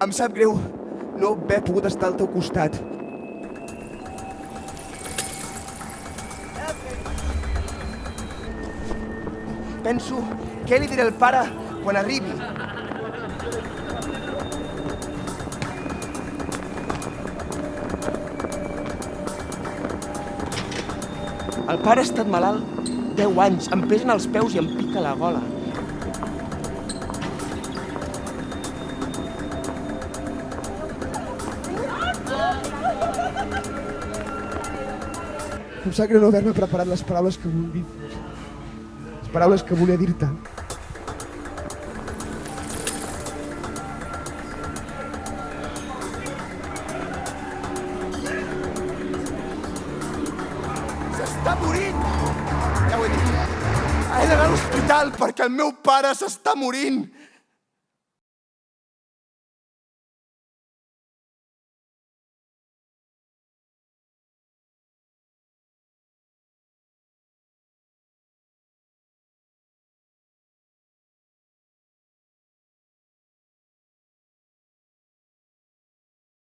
Em sap greu no haver pogut estar al teu costat. Penso què li diré al pare quan arribi. El pare ha estat malalt 10 anys, em pesen els peus i em pica la gola. Em sap greu no haver-me preparat les paraules que vull dir. Les paraules que volia dir-te. S'està morint! Ja ho he dit. He d'anar a l'hospital perquè el meu pare s'està morint!